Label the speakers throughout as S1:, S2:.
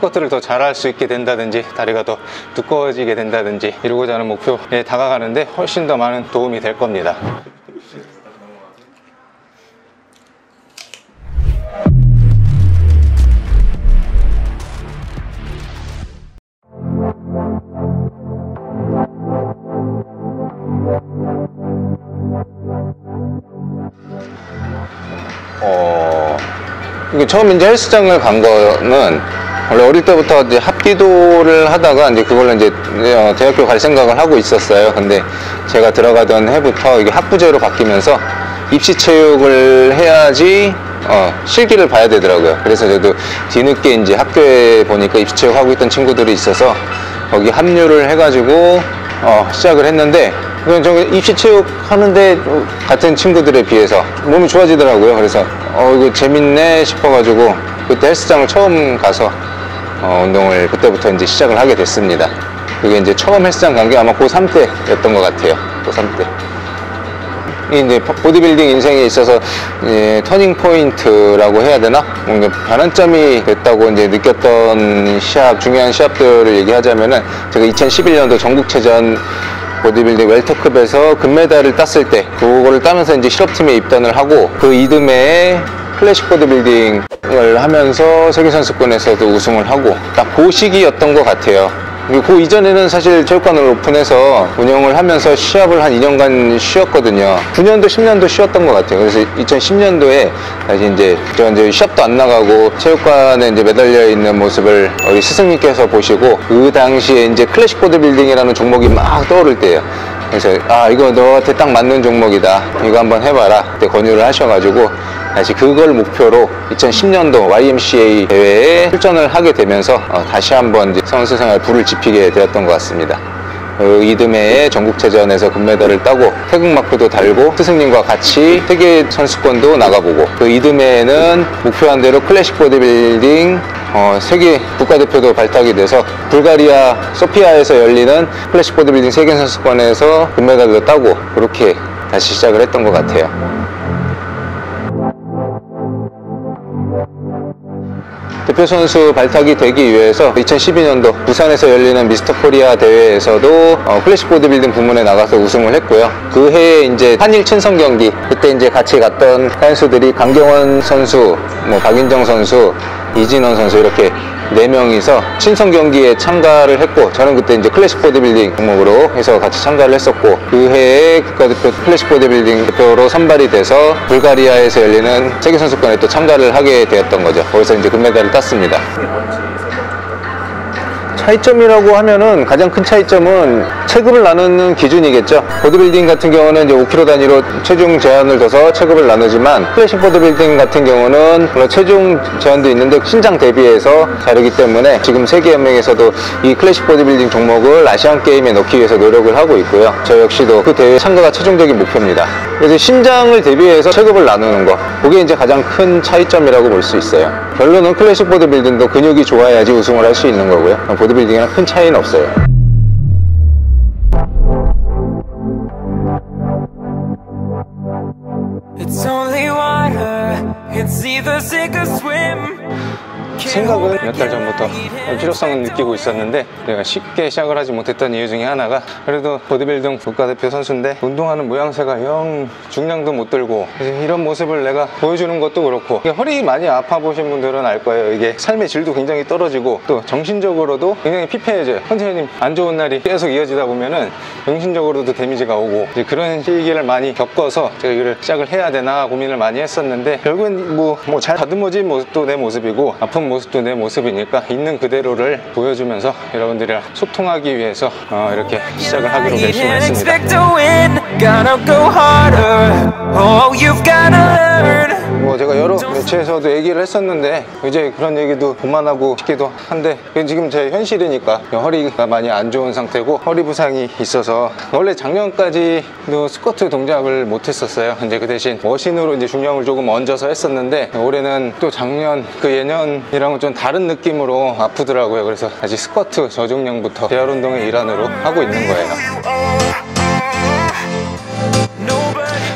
S1: 스쿼트를 더 잘할 수 있게 된다든지 다리가 더 두꺼워지게 된다든지 이루고자 하는 목표에 다가가는데 훨씬 더 많은 도움이 될 겁니다.
S2: 이게 처음 이제 헬스장을 간 거는 원래 어릴 때부터 이제 합기도를 하다가 이제 그걸로 이제 대학교 갈 생각을 하고 있었어요. 근데 제가 들어가던 해부터 이게 학부제로 바뀌면서 입시 체육을 해야지 실기를 봐야 되더라고요. 그래서 저도 뒤늦게 이제 학교에 보니까 입시 체육 하고 있던 친구들이 있어서 거기 합류를 해가지고 시작을 했는데 저 입시 체육 하는데 같은 친구들에 비해서 몸이 좋아지더라고요. 그래서 이거 재밌네 싶어가지고 그때 헬스장을 처음 가서 운동을 그때부터 이제 시작을 하게 됐습니다. 그게 이제 처음 헬스장 간 게 아마 고3 때였던 것 같아요. 고3 때. 이제 보디빌딩 인생에 있어서 터닝 포인트라고 해야 되나? 뭔가 변환점이 됐다고 이제 느꼈던 중요한 시합들을 얘기하자면은 제가 2011년도 전국체전 보디빌딩 웰터급에서 금메달을 땄을 때 그거를 따면서 이제 실업팀에 입단을 하고 그 이듬해에 클래식 보디빌딩을 하면서 세계선수권에서도 우승을 하고 딱 그 시기였던 것 같아요. 그리고 그 이전에는 사실 체육관을 오픈해서 운영을 하면서 시합을 한 2년간 쉬었거든요. 9년도 10년도 쉬었던 것 같아요. 그래서 2010년도에 다시 이제 시합도 안 나가고 체육관에 이제 매달려 있는 모습을 우리 스승님께서 보시고 그 당시에 이제 클래식 보디빌딩이라는 종목이 막 떠오를 때예요. 그래서 이거 너한테 딱 맞는 종목이다, 이거 한번 해봐라 그때 권유를 하셔가지고 다시 그걸 목표로 2010년도 YMCA 대회에 출전을 하게 되면서 다시 한번 선수 생활 불을 지피게 되었던 것 같습니다. 그 이듬해에 전국체전에서 금메달을 따고 태극마크도 달고 스승님과 같이 세계 선수권도 나가보고 그 이듬해에는 목표한 대로 클래식 보디빌딩 세계 국가대표도 발탁이 돼서 불가리아 소피아에서 열리는 클래식 보디빌딩 세계선수권에서 금메달도 따고 그렇게 다시 시작을 했던 것 같아요. 대표 선수 발탁이 되기 위해서 2012년도 부산에서 열리는 미스터 코리아 대회에서도 클래식 보디빌딩 부문에 나가서 우승을 했고요. 그 해에 이제 한일 친선 경기, 그때 이제 같이 갔던 선수들이 강경원 선수, 박인정 선수, 이진원 선수 이렇게 4명이서 친선 경기에 참가를 했고 저는 그때 이제 클래식 보디빌딩 종목으로 해서 같이 참가를 했었고 그 해에 국가대표 클래식 보디빌딩 대표로 선발이 돼서 불가리아에서 열리는 세계선수권에 또 참가를 하게 되었던 거죠. 거기서 이제 금메달을 땄습니다. 차이점이라고 하면은 가장 큰 차이점은 체급을 나누는 기준이겠죠. 보디빌딩 같은 경우는 이제 5kg 단위로 체중 제한을 둬서 체급을 나누지만 클래식 보디빌딩 같은 경우는 물론 체중 제한도 있는데 신장 대비해서 다르기 때문에 지금 세계연맹에서도 이 클래식 보디빌딩 종목을 아시안 게임에 넣기 위해서 노력을 하고 있고요. 저 역시도 그 대회 참가가 최종적인 목표입니다. 그래서 신장을 대비해서 체급을 나누는 거, 그게 이제 가장 큰 차이점이라고 볼 수 있어요. 결론은 클래식 보디빌딩도 근육이 좋아야지 우승을 할 수 있는 거고요. 보디빌딩이랑 큰 차이는 없어요.
S3: It's only water. It's either sink or swim.
S1: 생각은 몇 달 전부터 필요성은 느끼고 있었는데 내가 쉽게 시작을 하지 못했던 이유 중에 하나가 그래도 보디빌딩 국가대표 선수인데 운동하는 모양새가 영 중량도 못 들고 이런 모습을 내가 보여주는 것도 그렇고 허리 많이 아파 보신 분들은 알 거예요. 이게 삶의 질도 굉장히 떨어지고 또 정신적으로도 굉장히 피폐해져요. 컨디션이 안 좋은 날이 계속 이어지다 보면은 정신적으로도 데미지가 오고 그런 시기를 많이 겪어서 제가 이걸 시작을 해야 되나 고민을 많이 했었는데 결국엔 잘 다듬어진 모습도 내 모습이고 아픈 모습도 내 모습이니까 있는 그대로를 보여주면서 여러분들이랑 소통하기 위해서 이렇게 시작을 하기로 결심했습니다. 제가 여러 매체에서도 얘기를 했었는데 이제 그런 얘기도 그만하고 싶기도 한데 지금 제 현실이니까 허리가 많이 안 좋은 상태고 허리 부상이 있어서 원래 작년까지도 스쿼트 동작을 못 했었어요. 이제 그 대신 머신으로 이제 중량을 조금 얹어서 했었는데 올해는 또 작년 예년이랑은 좀 다른 느낌으로 아프더라고요. 그래서 다시 스쿼트 저중량부터 재활 운동의 일환으로 하고 있는 거예요.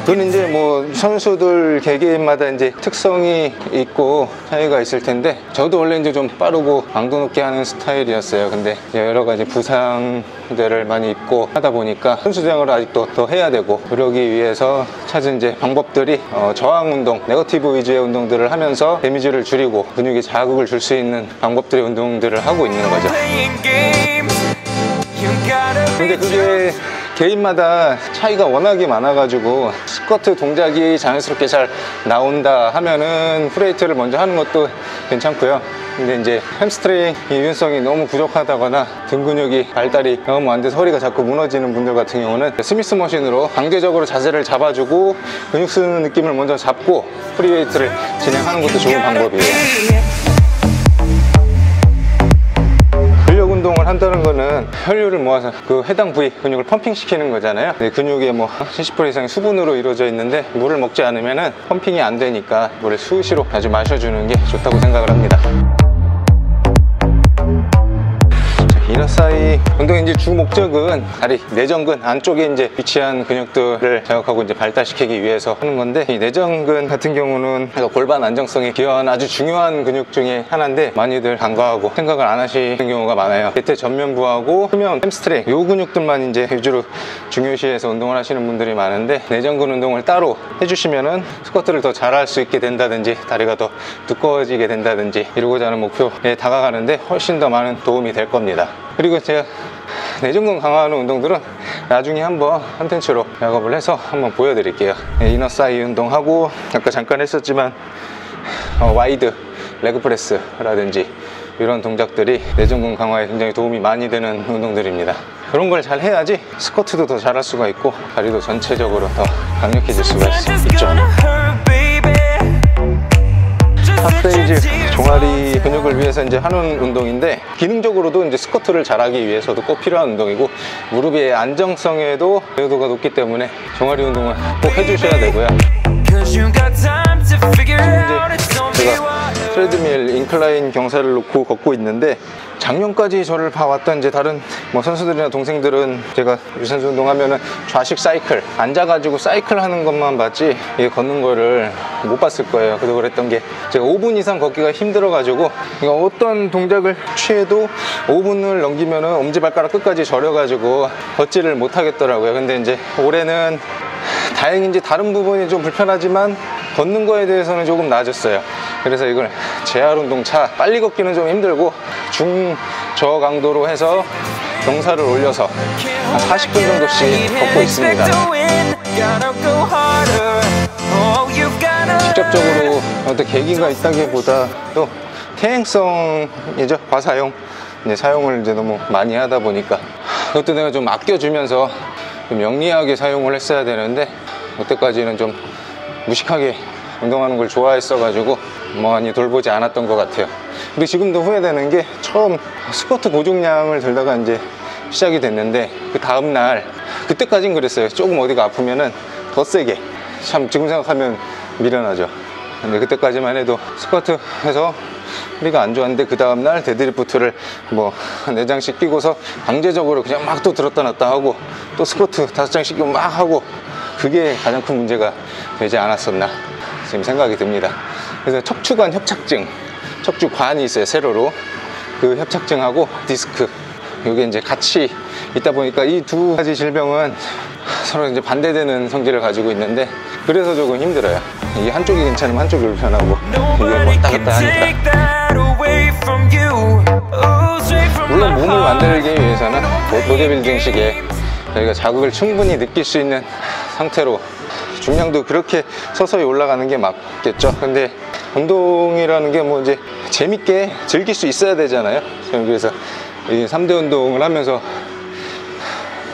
S1: 그건 이제 뭐 선수들 개개인마다 이제 특성이 있고 차이가 있을 텐데, 저도 원래 이제 좀 빠르고 강도 높게 하는 스타일이었어요. 근데 이제 여러 가지 부상들을 많이 입고 하다 보니까 선수 생활을 아직도 더 해야 되고, 그러기 위해서 찾은 이제 방법들이 저항 운동, 네거티브 위주의 운동들을 하면서 데미지를 줄이고 근육에 자극을 줄 수 있는 방법들의 운동들을 하고 있는 거죠.
S3: Playing games. You gotta
S1: 근데 그게 개인마다 차이가 워낙에 많아가지고, 스쿼트 동작이 자연스럽게 잘 나온다 하면은 프레이트를 먼저 하는 것도 괜찮고요. 근데 이제 햄스트링 유연성이 너무 부족하다거나 등 근육이 발달이 너무 안 돼서 허리가 자꾸 무너지는 분들 같은 경우는 스미스 머신으로 강제적으로 자세를 잡아주고 근육 쓰는 느낌을 먼저 잡고 프리웨이트를 진행하는 것도 좋은 방법이에요. 근력 운동을 한다는 거는 혈류를 모아서 그 해당 부위 근육을 펌핑 시키는 거잖아요. 근육의 뭐 70% 이상이 수분으로 이루어져 있는데, 물을 먹지 않으면은 펌핑이 안 되니까 물을 수시로 아주 마셔주는 게 좋다고 생각을 합니다. 이너사이 운동의 이제 주 목적은 다리 내전근 안쪽에 이제 위치한 근육들을 자극하고 이제 발달시키기 위해서 하는 건데, 이 내전근 같은 경우는 골반 안정성이 기여한 아주 중요한 근육 중에 하나인데, 많이들 간과하고 생각을 안 하시는 경우가 많아요. 대퇴 전면부하고 후면 햄스트링 요 근육들만 이제 위주로 중요시해서 운동을 하시는 분들이 많은데, 내전근 운동을 따로 해주시면은 스쿼트를 더 잘할 수 있게 된다든지, 다리가 더 두꺼워지게 된다든지, 이루고자 하는 목표에 다가가는데 훨씬 더 많은 도움이 될 겁니다. 그리고 제가 내전근 강화하는 운동들은 나중에 한번 컨텐츠로 작업을 해서 한번 보여드릴게요. 이너사이 운동하고, 아까 잠깐 했었지만 와이드 레그프레스라든지 이런 동작들이 내전근 강화에 굉장히 도움이 많이 되는 운동들입니다. 그런 걸 잘 해야지 스쿼트도 더 잘할 수가 있고 다리도 전체적으로 더 강력해질 수가 있죠. 탑세이즈 종아리 근육을 위해서 이제 하는 운동인데, 기능적으로도 이제 스쿼트를 잘하기 위해서도 꼭 필요한 운동이고, 무릎의 안정성에도 유효도가 높기 때문에 종아리 운동을 꼭 해주셔야 되고요. 제가 트레드밀 인클라인 경사를 놓고 걷고 있는데, 작년까지 저를 봐왔던 이제 다른 뭐 선수들이나 동생들은 제가 유산소 운동하면은 좌식 사이클, 앉아가지고 사이클 하는 것만 봤지 이게 걷는 거를 못 봤을 거예요. 그래서 그랬던 게, 제가 5분 이상 걷기가 힘들어가지고 어떤 동작을 취해도 5분을 넘기면은 엄지발가락 끝까지 저려가지고 걷지를 못하겠더라고요. 근데 이제 올해는 다행히 이제 다른 부분이 좀 불편하지만 걷는 거에 대해서는 조금 나아졌어요. 그래서 이걸 재활 운동차, 빨리 걷기는 좀 힘들고 중저강도로 해서 경사를 올려서 한 40분 정도씩 걷고 있습니다. 직접적으로 어떤 계기가 있다기보다도 퇴행성이죠. 과사용 이제 사용을 이제 너무 많이 하다 보니까, 그것도 내가 좀 아껴주면서 좀 영리하게 사용을 했어야 되는데, 그때까지는 좀 무식하게 운동하는 걸 좋아했어 가지고 많이 돌보지 않았던 것 같아요. 근데 지금도 후회되는 게, 처음 스쿼트 고중량을 들다가 이제 시작이 됐는데, 그 다음날, 그때까진 그랬어요. 조금 어디가 아프면은 더 세게, 참 지금 생각하면 미련하죠. 근데 그때까지만 해도 스쿼트 해서 허리가 안 좋았는데, 그 다음날 데드리프트를 뭐 4장씩 끼고서 강제적으로 그냥 막 또 들었다 놨다 하고, 또 스쿼트 5장씩 끼고 막 하고, 그게 가장 큰 문제가 되지 않았었나 지금 생각이 듭니다. 그래서 척추관 협착증, 척추관이 있어요, 세로로. 그 협착증하고 디스크, 이게 이제 같이 있다 보니까 이 두 가지 질병은 서로 이제 반대되는 성질을 가지고 있는데, 그래서 조금 힘들어요. 이게 한쪽이 괜찮으면 한쪽이 불편하고, 이게 왔다 갔다 하니까. 물론 몸을 만들기 위해서는 보디빌딩식의 저희가 자극을 충분히 느낄 수 있는 상태로 중량도 그렇게 서서히 올라가는 게 맞겠죠. 근데 운동이라는 게 뭐 이제 재밌게 즐길 수 있어야 되잖아요. 그래서 이 3대 운동을 하면서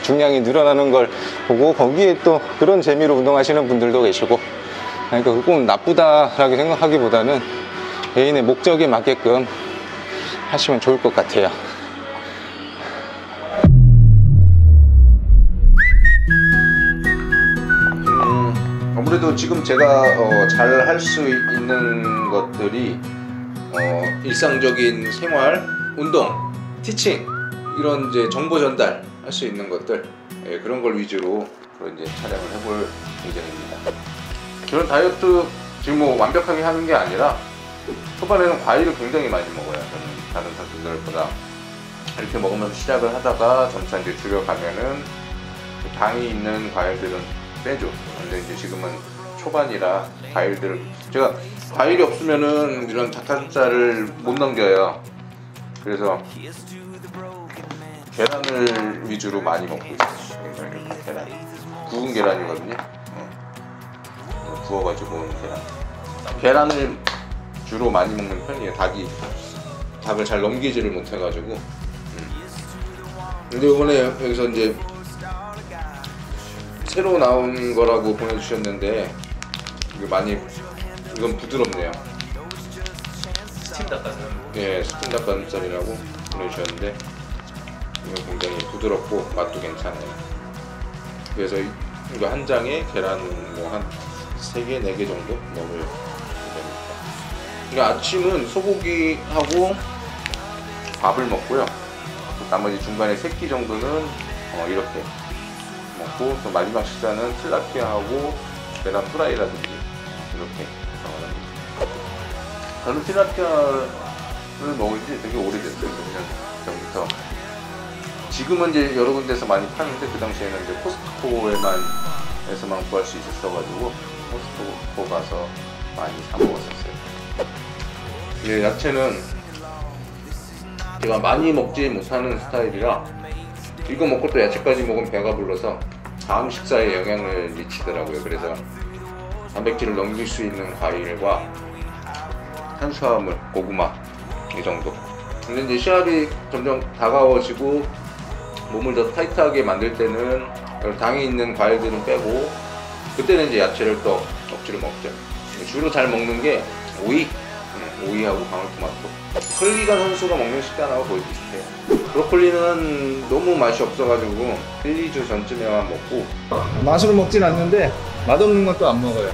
S1: 중량이 늘어나는 걸 보고 거기에 또 그런 재미로 운동하시는 분들도 계시고, 그러니까 그건 나쁘다라고 생각하기보다는 개인의 목적에 맞게끔 하시면 좋을 것 같아요. 아무래도 지금 제가 잘 할 수 있는 것들이 일상적인 생활, 운동, 티칭, 이런 이제 정보 전달 할 수 있는 것들, 그런 걸 위주로
S2: 앞으로 이제 촬영을 해볼 예정입니다. 그런 다이어트 지금 뭐 완벽하게 하는 게 아니라 초반에는 과일을 굉장히 많이 먹어요. 저는 다른 선수들보다 이렇게 먹으면서 시작을 하다가 점차 이제 줄여가면은 당이 있는 과일들은 빼죠. 근데 이제 지금은 초반이라 과일들 제가 과일이 없으면은 이런 닭가슴살을 못 넘겨요. 그래서 계란을 위주로 많이 먹고 있어요. 계란 구운 계란이거든요. 구워가지고 먹는 계란을 주로 많이 먹는 편이에요. 닭을 잘 넘기지를 못해가지고. 근데 이번에 여기서 이제 새로 나온 거라고 보내주셨는데 이건 부드럽네요.
S4: 스팀 닭가슴살.
S2: 예, 스팀 닭가슴살이라고 보내주셨는데 이건 굉장히 부드럽고 맛도 괜찮아요. 그래서 이거 한 장에 계란 뭐 한 3개, 4개 정도 먹을 예정입니다. 그러니까 아침은 소고기하고 밥을 먹고요. 나머지 중간에 3끼 정도는 이렇게 먹고 또 마지막 식사는 틸라피아하고 계란 프라이라든지 이렇게 먹습니다. 저는 틸라피아를 먹은 지 되게 오래됐어요. 2년 전부터. 지금은 이제 여러 군데서 많이 파는데 그 당시에는 이제 코스트코에서만 구할 수 있었어가지고 코스트코 가서 많이 사 먹었었어요. 예, 야채는 제가 많이 먹지 못하는 스타일이라 이거 먹고 또 야채까지 먹으면 배가 불러서 다음 식사에 영향을 미치더라고요. 그래서 단백질을 넘길 수 있는 과일과 탄수화물, 고구마 이 정도. 근데 이제 시합이 점점 다가워지고 몸을 더 타이트하게 만들 때는 당이 있는 과일들은 빼고 그때는 이제 야채를 또 억지로 먹죠. 주로 잘 먹는 게 오이하고 방울토마토. 설기관 선수가 먹는 식단하고 거의 비슷해요. 브로콜리는 너무 맛이 없어가지고 1, 2주 전쯤에만 먹고
S1: 맛으로 먹진 않는데 맛없는 것도 안 먹어요.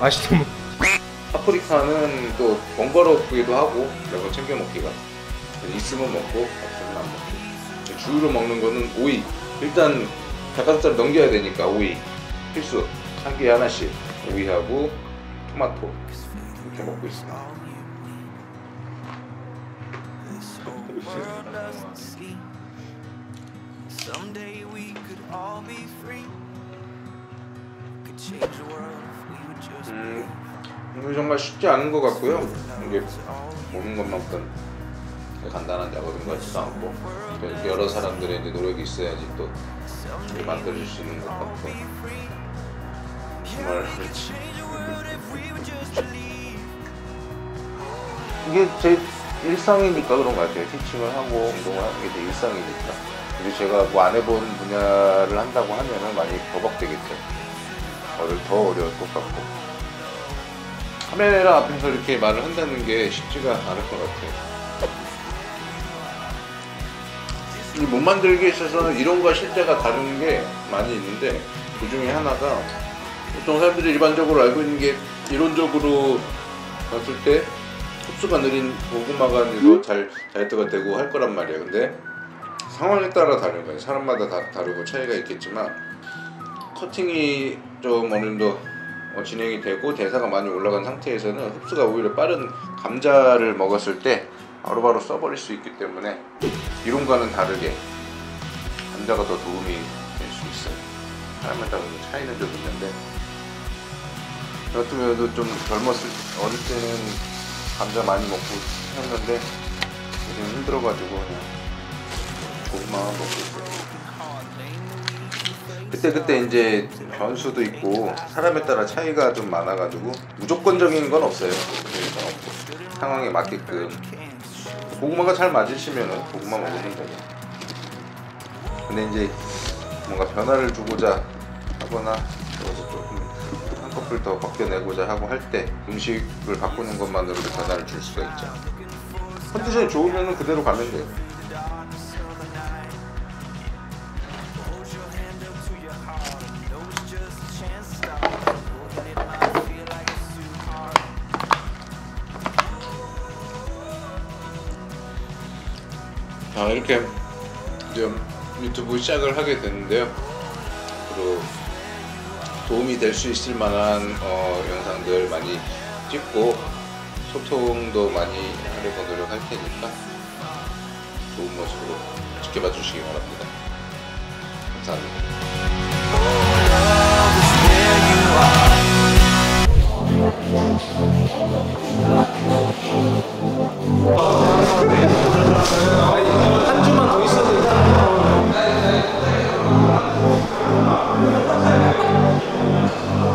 S1: 맛이 너무.
S2: 파프리카는 또 번거롭기도 하고 그래서 챙겨 먹기가 있으면 먹고 없으면 안 먹고. 주로 먹는 거는 오이. 일단 닭가슴살 넘겨야 되니까 오이 필수. 한 끼에 하나씩 오이하고 토마토 이렇게 먹고 있습니다.
S3: Someday we could all be free. Could change the world if we would just
S2: 이거 정말 쉽지 않은 것 같고요. 이게 먹는 것만큼 간단한 작업인 것 같지도 않고 여러 사람들의 이제 노력이 있어야지 또 이게 만들어질 수 있는 것 같고 정말 이게 제 일상이니까 그런 것 같아요. 티칭을 하고 운동을 하는 게 제 일상이니까. 그리고 제가 뭐 안 해본 분야를 한다고 하면은 많이 버벅대겠죠. 더 어려울 것 같고. 카메라 앞에서 이렇게 말을 한다는 게 쉽지가 않을 것 같아요. 이 몸 만들기에 있어서는 이론과 실제가 다른 게 많이 있는데 그 중에 하나가 보통 사람들이 일반적으로 알고 있는 게 이론적으로 봤을 때 흡수가 느린 고구마가 다이어트가 되고 할 거란 말이에요. 근데 상황에 따라 다른 거예요. 사람마다 다르고 차이가 있겠지만 커팅이 좀 어느 정도 진행이 되고 대사가 많이 올라간 상태에서는 흡수가 오히려 빠른 감자를 먹었을 때 바로바로 써버릴 수 있기 때문에 이론과는 다르게 감자가 더 도움이 될 수 있어요. 사람마다 차이는 좀 있는데 저 같은 경우도 좀 어릴 때는 감자 많이 먹고 했는데 요즘 힘들어가지고 그냥 고구마 먹고 있어요. 그때 이제 변수도 있고 사람에 따라 차이가 좀 많아가지고 무조건적인 건 없어요. 그래서 상황에 맞게끔 고구마가 잘 맞으시면은 고구마 먹으면 돼요. 근데 이제 뭔가 변화를 주고자 하거나 조금 한꺼풀 더 벗겨내고자 하고 할 때 음식을 바꾸는 것만으로도 변화를 줄 수가 있죠. 컨디션이 좋으면은 그대로 가면 돼요. 이렇게 이제 유튜브 시작을 하게 됐는데요. 앞으로 도움이 될 수 있을 만한 영상들 많이 찍고 소통도 많이 하려고 노력할 테니까 좋은 모습으로 지켜봐 주시기 바랍니다. 감사합니다.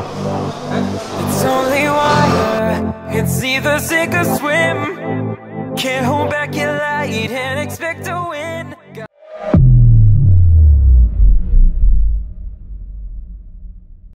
S3: It's only water, it's either sink or swim. Can't hold back your light and expect to win.